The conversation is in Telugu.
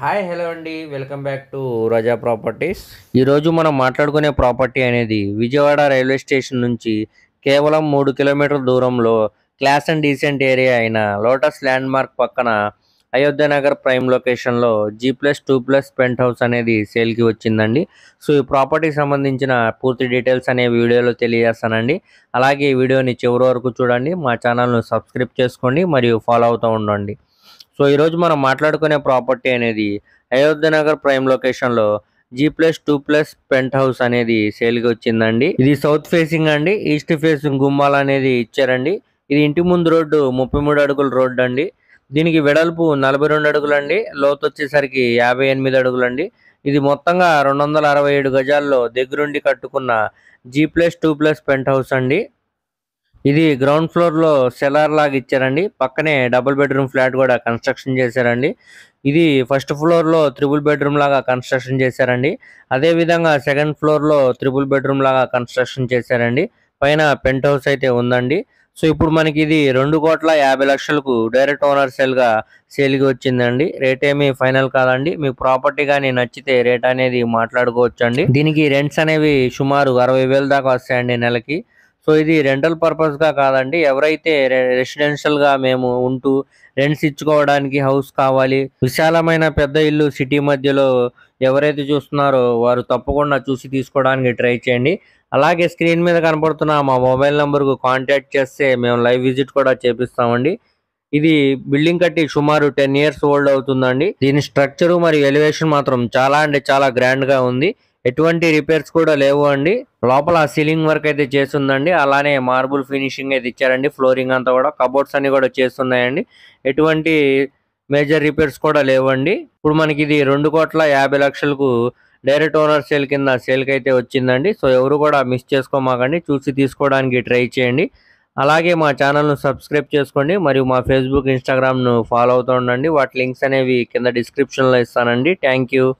హాయ్ హలో అండి. Welcome back to Raza properties. ఈరోజు మనం మాట్లాడుకునే ప్రాపర్టీ అనేది విజయవాడ రైల్వే స్టేషన్ నుంచి కేవలం 3 కిలోమీటర్ల దూరంలో క్లాస్ అండ్ డీసెంట్ ఏరియా అయిన లోటస్ ల్యాండ్ మార్క్ పక్కన అయోధ్య నగర్ ప్రైమ్ లొకేషన్లో G+2+ పెంట్ హౌస్ అనేది సేల్కి వచ్చిందండి. సో ఈ ప్రాపర్టీకి సంబంధించిన పూర్తి డీటెయిల్స్ అనే వీడియోలో తెలియజేస్తానండి. అలాగే ఈ వీడియోని చివరి వరకు చూడండి, మా ఛానల్ను సబ్స్క్రైబ్ చేసుకోండి మరియు ఫాలో అవుతూ ఉండండి. సో ఈరోజు మనం మాట్లాడుకునే ప్రాపర్టీ అనేది అయోధ్య నగర్ ప్రైమ్ లొకేషన్లో G+2+ పెంట్ హౌస్ అనేది సేల్కి వచ్చిందండి. ఇది సౌత్ ఫేసింగ్ అండి. ఈస్ట్ ఫేసింగ్ గుమ్మాలు అనేది ఇచ్చారండి. ఇది ఇంటి ముందు రోడ్డు 33 అడుగుల రోడ్డు అండి. దీనికి వెడల్పు 42 అడుగులండి. లోతు వచ్చేసరికి 58 అడుగులండి. ఇది మొత్తంగా 267 గజాల్లో దగ్గరుండి కట్టుకున్న G+2+ పెంట్ హౌస్ అండి. ఇది గ్రౌండ్ ఫ్లోర్ లో సెలార్ లాగా ఇచ్చారండి. పక్కనే డబుల్ బెడ్రూమ్ ఫ్లాట్ కూడా కన్స్ట్రక్షన్ చేశారండి. ఇది ఫస్ట్ ఫ్లోర్ లో త్రిబుల్ బెడ్రూమ్ లాగా కన్స్ట్రక్షన్ చేశారండి. అదే విధంగా సెకండ్ ఫ్లోర్ లో త్రిబుల్ బెడ్రూమ్ లాగా కన్స్ట్రక్షన్ చేశారండి. పైన పెంట్ హౌస్ అయితే ఉందండి. సో ఇప్పుడు మనకి ఇది 2,50,00,000కు డైరెక్ట్ ఓనర్ సేల్కి వచ్చిందండి. రేట్ ఏమి ఫైనల్ కాదండి. మీకు ప్రాపర్టీ కానీ నచ్చితే రేట్ అనేది మాట్లాడుకోవచ్చు అండి. దీనికి రెంట్స్ అనేవి సుమారు 60,000 దాకా వస్తాయండి నెలకి. సో ఇది రెంటల్ పర్పస్గా కాదండి. ఎవరైతే రెసిడెన్షియల్గా మేము ఉంటూ రెంట్స్ ఇచ్చుకోవడానికి హౌస్ కావాలి, విశాలమైన పెద్ద ఇల్లు సిటీ మధ్యలో ఎవరైతే చూస్తున్నారో వారు తప్పకుండా చూసి తీసుకోవడానికి ట్రై చేయండి. అలాగే స్క్రీన్ మీద కనపడుతున్న మా మొబైల్ నెంబర్కు కాంటాక్ట్ చేస్తే మేము లైవ్ విజిట్ కూడా చేపిస్తామండి. ఇది బిల్డింగ్ కట్టి సుమారు 10 ఇయర్స్ ఓల్డ్ అవుతుందండి. దీని స్ట్రక్చరు మరియు ఎలివేషన్ మాత్రం చాలా అంటే చాలా గ్రాండ్ గా ఉంది. ఎటువంటి రిపేర్స్ కూడా లేవు అండి. లోపల సీలింగ్ వర్క్ అయితే చేస్తుందండి. అలానే మార్బుల్ ఫినిషింగ్ అయితే ఇచ్చారండి. ఫ్లోరింగ్ అంతా కూడా కబోర్డ్స్ అన్ని కూడా చేస్తున్నాయండి. ఎటువంటి మేజర్ రిపేర్స్ కూడా లేవండి. ఇప్పుడు మనకి ఇది 2,50,00,000కు డైరెక్ట్ ఓనర్ సేల్ కింద సేల్కి అయితే వచ్చిందండి. సో ఎవరు కూడా మిస్ చేసుకోమాకండి, చూసి తీసుకోవడానికి ట్రై చేయండి. అలాగే మా ఛానల్ను సబ్స్క్రైబ్ చేసుకోండి మరియు మా ఫేస్బుక్ ఇన్స్టాగ్రామ్ను ఫాలో అవుతూ ఉండండి. వాటి లింక్స్ అనేవి కింద డిస్క్రిప్షన్లో ఇస్తానండి. Thank you.